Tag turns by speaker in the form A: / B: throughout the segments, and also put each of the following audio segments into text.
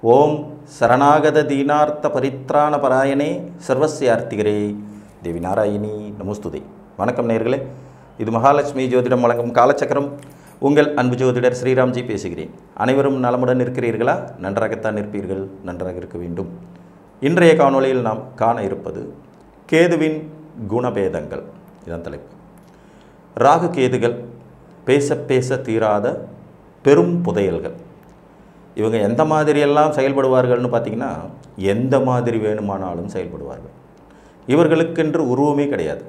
A: ஓம் சரணாகத தீனார்த்த பரித்ராண பராயணே சர்வஸ்யார்த்திகரே தேவி நாராயணி நமஸ்துதே. வணக்கம் நேயர்களே, இது மகாலட்சுமி ஜோதிடம் வழங்கும் காலச்சக்கரம். உங்கள் அன்பு ஜோதிடர் ஸ்ரீராம்ஜி பேசுகிறேன். அனைவரும் நலமுடன் இருக்கிறீர்களா? நன்றாகத்தான் இருப்பீர்கள், நன்றாக இருக்க வேண்டும். இன்றைய காணொளியில் நாம் காண இருப்பது கேதுவின் குணபேதங்கள். இதன் தலைப்பு. ராகு கேதுகள் பேச பேச தீராத பெரும் புதையல்கள். இவங்க எந்த மாதிரியெல்லாம் செயல்படுவார்கள்னு பார்த்திங்கன்னா, எந்த மாதிரி வேணுமானாலும் செயல்படுவார்கள். இவர்களுக்கென்று உருவமே கிடையாது.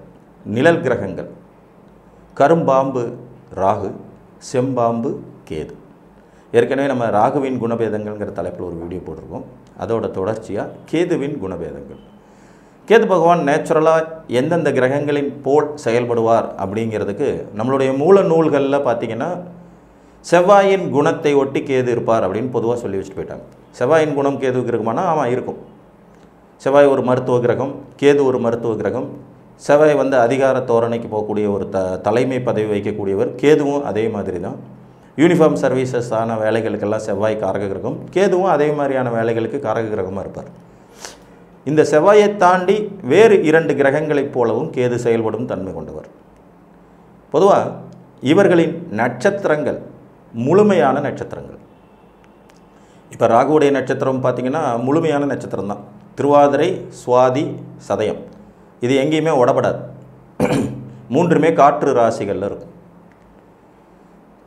A: நிழல் கிரகங்கள். கரும்பாம்பு ராகு, செம்பாம்பு கேது. ஏற்கனவே நம்ம ராகுவின் குணபேதங்கள்ங்கிற தலைப்பில் ஒரு வீடியோ போட்டிருக்கோம். அதோட தொடர்ச்சியாக கேதுவின் குணபேதங்கள். கேது பகவான் நேச்சுரலாக எந்தெந்த கிரகங்களின் போல் செயல்படுவார் அப்படிங்கிறதுக்கு நம்மளுடைய மூல நூல்களில் பார்த்திங்கன்னா, செவ்வாயின் குணத்தை ஒட்டி கேது இருப்பார் அப்படின்னு பொதுவாக சொல்லி வச்சுட்டு போயிட்டாங்க. செவ்வாயின் குணம் கேதுவுக்கு இருக்குமானா? ஆமாம், இருக்கும். செவ்வாய் ஒரு மருத்துவ கிரகம், கேது ஒரு மருத்துவ கிரகம். செவ்வாய் அதிகார தோரணைக்கு போகக்கூடிய ஒரு தலைமை பதவி வைக்கக்கூடியவர். கேதுவும் அதே மாதிரி தான். யூனிஃபார்ம் சர்வீசஸ் ஆன வேலைகளுக்கெல்லாம் செவ்வாய் காரக கிரகம், கேதுவும் அதே மாதிரியான வேலைகளுக்கு காரக கிரகமாக இருப்பார். இந்த செவ்வாயை தாண்டி வேறு 2 கிரகங்களைப் போலவும் கேது செயல்படும் தன்மை கொண்டவர். பொதுவாக இவர்களின் நட்சத்திரங்கள் முழுமையான நட்சத்திரங்கள். இப்போ ராகுவுடைய நட்சத்திரம் பார்த்திங்கன்னா முழுமையான நட்சத்திரம் தான். திருவாதிரை, சுவாதி, சதயம். இது எங்கேயுமே உடப்படாது. 3மே காற்று ராசிகளில் இருக்கும்.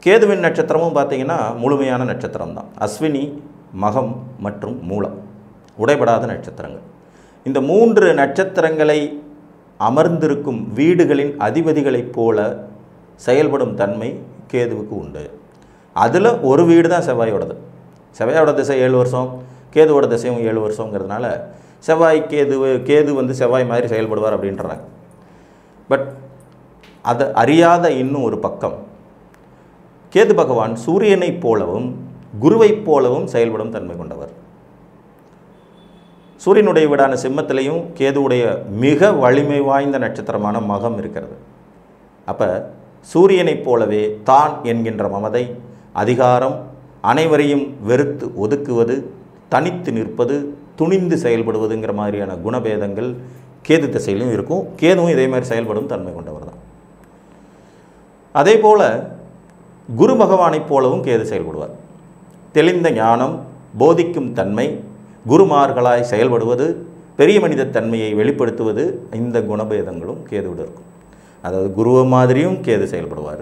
A: கேதுவின் நட்சத்திரமும் பார்த்திங்கன்னா முழுமையான நட்சத்திரம் தான். அஸ்வினி, மகம் மற்றும் மூலம் உடைபடாத நட்சத்திரங்கள். இந்த 3 நட்சத்திரங்களை அமர்ந்திருக்கும் வீடுகளின் அதிபதிகளைப் போல செயல்படும் தன்மை கேதுவுக்கு உண்டு. அதில் ஒரு வீடு தான் செவ்வாயோடது. செவ்வாயோட திசை 7 வருஷம், கேதுவோட திசையும் 7 வருஷங்கிறதுனால கேது செவ்வாய் மாதிரி செயல்படுவார் அப்படின்றாங்க. பட் அதை அறியாத இன்னும் ஒரு பக்கம், கேது பகவான் சூரியனைப் போலவும் குருவைப் போலவும் செயல்படும் தன்மை கொண்டவர். சூரியனுடைய வீடான சிம்மத்திலையும் கேதுவுடைய மிக வலிமை வாய்ந்த நட்சத்திரமான மகம் இருக்கிறது. அப்போ சூரியனைப் போலவே தான் என்கின்ற மமதை, அதிகாரம், அனைவரையும் வெறுத்து ஒதுக்குவது, தனித்து நிற்பது, துணிந்து செயல்படுவதுங்கிற மாதிரியான குணபேதங்கள் கேது திசையிலும் இருக்கும். கேதுவும் இதே மாதிரி செயல்படும் தன்மை கொண்டவர் தான். அதே போல் குரு பகவானைப் போலவும் கேது செயல்படுவார். தெளிந்த ஞானம், போதிக்கும் தன்மை, குருமார்களாய் செயல்படுவது, பெரிய மனித தன்மையை வெளிப்படுத்துவது, இந்த குணபேதங்களும் கேதுவோடு இருக்கும். அதாவது குருவை மாதிரியும் கேது செயல்படுவார்,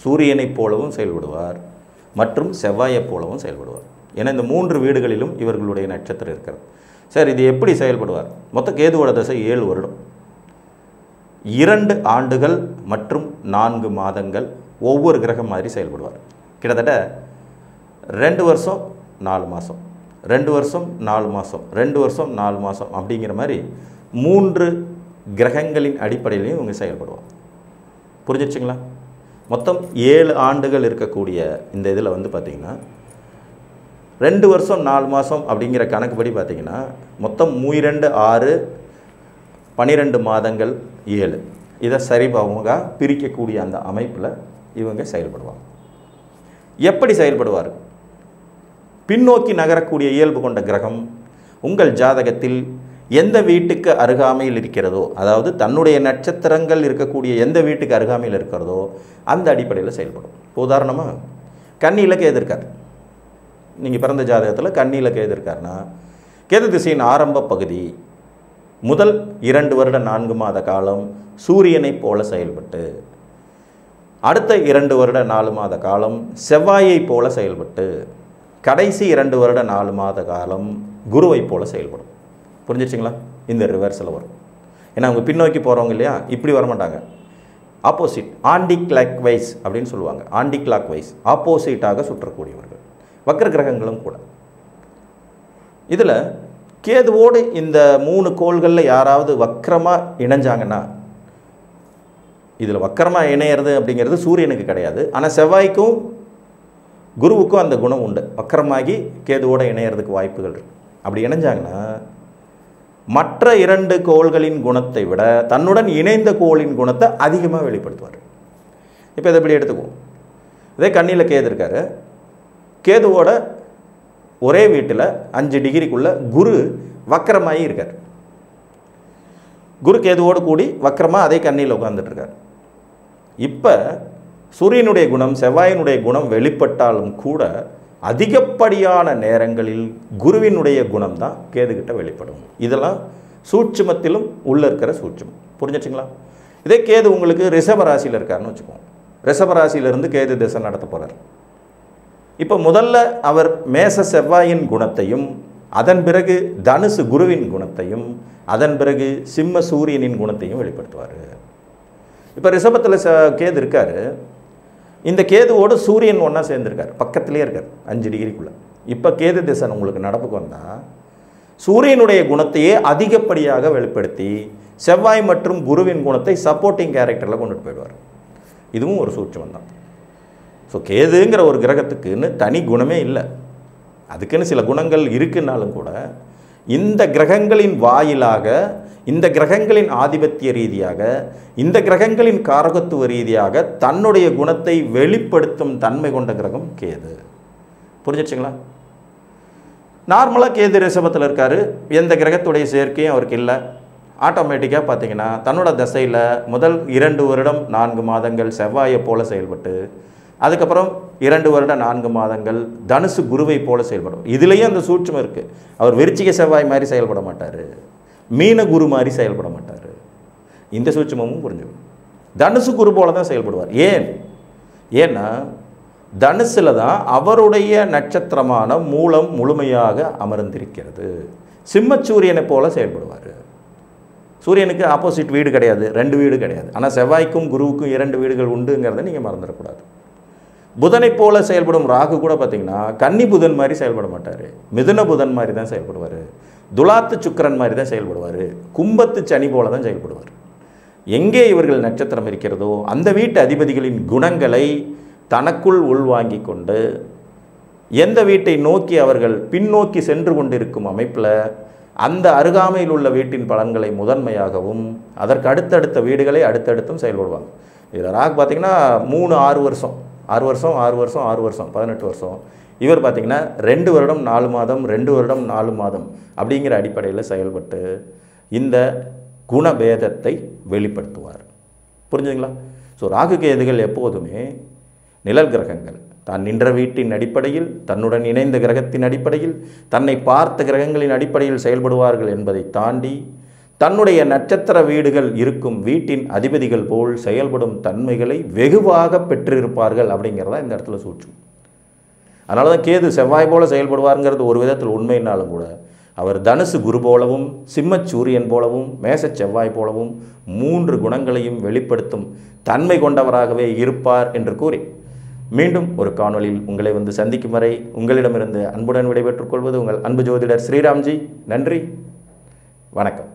A: சூரியனைப் போலவும் செயல்படுவார் மற்றும் செவ்வாயைப் போலவும் செயல்படுவார். ஏன்னா இந்த 3 வீடுகளிலும் இவர்களுடைய நட்சத்திரம் இருக்கிறது. சார், இது எப்படி செயல்படுவார்? மொத்த கேதுவோட தசை 7 வருடம், 2 ஆண்டுகள் மற்றும் 4 மாதங்கள். ஒவ்வொரு கிரகம் மாதிரி செயல்படுவார். கிட்டத்தட்ட 2 வருஷம் 4 மாதம், 2 வருஷம் 4 மாதம், 2 வருஷம் 4 மாதம் அப்படிங்கிற மாதிரி 3 கிரகங்களின் அடிப்படையிலையும் இவங்க செயல்படுவாங்க. புரிஞ்சிச்சுங்களா? மொத்தம் 7 ஆண்டுகள் இருக்கக்கூடிய இந்த இதில் பார்த்திங்கன்னா 2 வருஷம் 4 மாதம் அப்படிங்கிற கணக்குப்படி பார்த்திங்கன்னா மொத்தம் 2 6 12 மாதங்கள் 7. இதை சரிபாகமாக பிரிக்கக்கூடிய அந்த அமைப்பில் இவங்க செயல்படுவாங்க. எப்படி செயல்படுவார்? பின்னோக்கி நகரக்கூடிய இயல்பு கொண்ட கிரகம் உங்கள் ஜாதகத்தில் எந்த வீட்டுக்கு அருகாமையில் இருக்கிறதோ, அதாவது தன்னுடைய நட்சத்திரங்கள் இருக்கக்கூடிய எந்த வீட்டுக்கு அருகாமையில் இருக்கிறதோ அந்த அடிப்படையில் செயல்படும். உதாரணமாக கன்னியில் கேது இருக்கார். நீங்கள் பிறந்த ஜாதகத்தில் கன்னியில் கேது இருக்காருன்னா, கேது திசையின் ஆரம்ப பகுதி முதல் 2 வருட 4 மாத காலம் சூரியனைப் போல செயல்பட்டு, அடுத்த 2 வருட 4 மாத காலம் செவ்வாயைப் போல செயல்பட்டு, கடைசி 2 வருட 4 மாத காலம் குருவைப் போல செயல்படும். புரிஞ்சிச்சிங்களா? இந்த ரிவர்ஸில் வரும். ஏன்னா அவங்க பின்னோக்கி போகிறவங்க இல்லையா, இப்படி வரமாட்டாங்க. ஆப்போசிட், ஆன்டி கிளாக் வைஸ் அப்படின்னு சொல்லுவாங்க. ஆன்டி கிளாக் வைஸ், ஆப்போசிட்டாக சுற்றக்கூடியவர்கள். வக்ர கிரகங்களும் கூட. இதில் கேதுவோடு இந்த 3 கோள்களில் யாராவது வக்கரமாக இணைஞ்சாங்கன்னா, இதில் வக்கரமாக இணையிறது அப்படிங்கிறது சூரியனுக்கு கிடையாது. ஆனால் செவ்வாய்க்கும் குருவுக்கும் அந்த குணம் உண்டு. வக்கரமாகி கேதுவோடு இணையிறதுக்கு வாய்ப்புகள் இருக்குது. அப்படி இணைஞ்சாங்கன்னா மற்ற 2 கோள்களின் குணத்தை விட தன்னுடன் இணைந்த கோளின் குணத்தை அதிகமாக வெளிப்படுத்துவார். இப்போ இதை எப்படி எடுத்துக்குவோம்? இதே கன்னியில் கேது இருக்கார். கேதுவோட ஒரே வீட்டில் 5 டிகிரிக்குள்ள குரு வக்கரமாகி இருக்கார். குரு கேதுவோடு கூடி வக்கரமாக அதே கன்னியில் உட்கார்ந்துட்டு இருக்கார். இப்போ சூரியனுடைய குணம் செவ்வாயினுடைய குணம் வெளிப்பட்டாலும் கூட அதிகப்படியான நேரங்களில் குருவினுடைய குணம் தான் கேதுகிட்ட வெளிப்படும். இதெல்லாம் சூட்சுமத்திலும் உள்ள இருக்கிற சூட்சுமம். புரிஞ்சிச்சுங்களா? இதே கேது உங்களுக்கு ரிஷப ராசியில் இருக்காருன்னு வச்சுக்கோங்க. ரிஷப ராசியிலிருந்து கேது திசை நடத்த போகிறார். இப்போ முதல்ல அவர் மேச செவ்வாயின் குணத்தையும், அதன் பிறகு தனுசு குருவின் குணத்தையும், அதன் பிறகு சிம்ம சூரியனின் குணத்தையும் வெளிப்படுத்துவார். இப்போ ரிஷபத்தில் கேது இருக்கார். இந்த கேதுவோடு சூரியன் ஒன்றா சேர்ந்துருக்கார், பக்கத்துலேயே இருக்கார் 5 டிகிரிக்குள்ளே. இப்போ கேது திசை உங்களுக்கு நடப்புக்கு வந்தால் சூரியனுடைய குணத்தையே அதிகப்படியாக வெளிப்படுத்தி செவ்வாய் மற்றும் குருவின் குணத்தை சப்போர்ட்டிங் கேரக்டரில் கொண்டுட்டு போயிடுவார். இதுவும் ஒரு சூட்சமம் தான். ஸோ கேதுங்கிற ஒரு கிரகத்துக்குன்னு தனி குணமே இல்லை. அதுக்குன்னு சில குணங்கள் இருக்குன்னாலும் கூட இந்த கிரகங்களின் வாயிலாக, இந்த கிரகங்களின் ஆதிபத்திய ரீதியாக, இந்த கிரகங்களின் காரகத்துவ ரீதியாக தன்னுடைய குணத்தை வெளிப்படுத்தும் தன்மை கொண்ட கிரகம் கேது. புரிஞ்சிச்சுங்களா? நார்மலாக கேது ரிஷபத்தில் இருக்கார். எந்த கிரகத்துடைய சேர்க்கையும் அவருக்கு இல்லை. ஆட்டோமேட்டிக்காக பார்த்தீங்கன்னா தன்னோட தசையில் முதல் 2 வருடம் 4 மாதங்கள் செவ்வாயை போல செயல்பட்டு, அதுக்கப்புறம் 2 வருடம் 4 மாதங்கள் தனுசு குருவை போல செயல்படும். இதுலேயும் அந்த சூட்சமம் இருக்குது. அவர் விருச்சிக செவ்வாய் மாதிரி செயல்பட மாட்டார், மீன குரு மாதிரி செயல்பட மாட்டார். இந்த சூட்சமும் புரிஞ்சுக்கணும். தனுசு குரு போல தான் செயல்படுவார். ஏன்னா தனுசில் தான் அவருடைய நட்சத்திரமான மூலம் முழுமையாக அமர்ந்திருக்கிறது. சிம்மச்சூரியனை போல செயல்படுவார். சூரியனுக்கு ஆப்போசிட் வீடு கிடையாது, 2 வீடு கிடையாது. ஆனால் செவ்வாய்க்கும் குருவுக்கும் 2 வீடுகள் உண்டுங்கிறத நீங்கள் மறந்துடக்கூடாது. புதனை போல செயல்படும் ராகு கூட பார்த்தீங்கன்னா கன்னி புதன் மாதிரி செயல்பட மாட்டார், மிதுன புதன் மாதிரி தான் செயல்படுவார், துலாத்து சுக்கிரன் மாதிரி தான் செயல்படுவார், கும்பத்து சனி போல தான் செயல்படுவார். எங்கே இவர்கள் நட்சத்திரம் இருக்கிறதோ அந்த வீட்டு அதிபதிகளின் குணங்களை தனக்குள் உள்வாங்கி கொண்டு எந்த வீட்டை நோக்கி அவர்கள் பின்னோக்கி சென்று கொண்டிருக்கும் அமைப்பில் அந்த அருகாமையில் உள்ள வீட்டின் பலன்களை முதன்மையாகவும் அதற்கு அடுத்தடுத்த வீடுகளை அடுத்தடுத்தும் செயல்படுவாங்க. இதில் ராகு பார்த்திங்கன்னா 6 வருஷம் 18 வருஷம். இவர் பார்த்திங்கன்னா 2 வருடம் 4 மாதம் 2 வருடம் 4 மாதம் அப்படிங்கிற அடிப்படையில் செயல்பட்டு இந்த குணபேதத்தை வெளிப்படுத்துவார். புரிஞ்சுங்களா? ஸோ ராகு கேதுகள் எப்போதுமே நிழல் கிரகங்கள். தான் நின்ற வீட்டின் அடிப்படையில், தன்னுடன் இணைந்த கிரகத்தின் அடிப்படையில், தன்னை பார்த்த கிரகங்களின் அடிப்படையில் செயல்படுவார்கள் என்பதை தாண்டி தன்னுடைய நட்சத்திர வீடுகள் இருக்கும் வீட்டின் அதிபதிகள் போல் செயல்படும் தன்மைகளை வெகுவாக பெற்றிருப்பார்கள் அப்படிங்கிறதா இந்த இடத்துல சூட்சம். அதனால தான் கேது செவ்வாய் போல செயல்படுவாருங்கிறது ஒரு விதத்தில் உண்மையினாலும் கூட அவர் தனுசு குரு போலவும், சிம்ம சூரியன் போலவும், மேச செவ்வாய் போலவும் 3 குணங்களையும் வெளிப்படுத்தும் தன்மை கொண்டவராகவே இருப்பார் என்று கூறி மீண்டும் ஒரு காணொளியில் உங்களை வந்து சந்திக்கும் வரை உங்களிடமிருந்து அன்புடன் விடைபெற்றுக் கொள்வது உங்கள் அன்பு ஜோதிடர் ஸ்ரீராம்ஜி. நன்றி, வணக்கம்.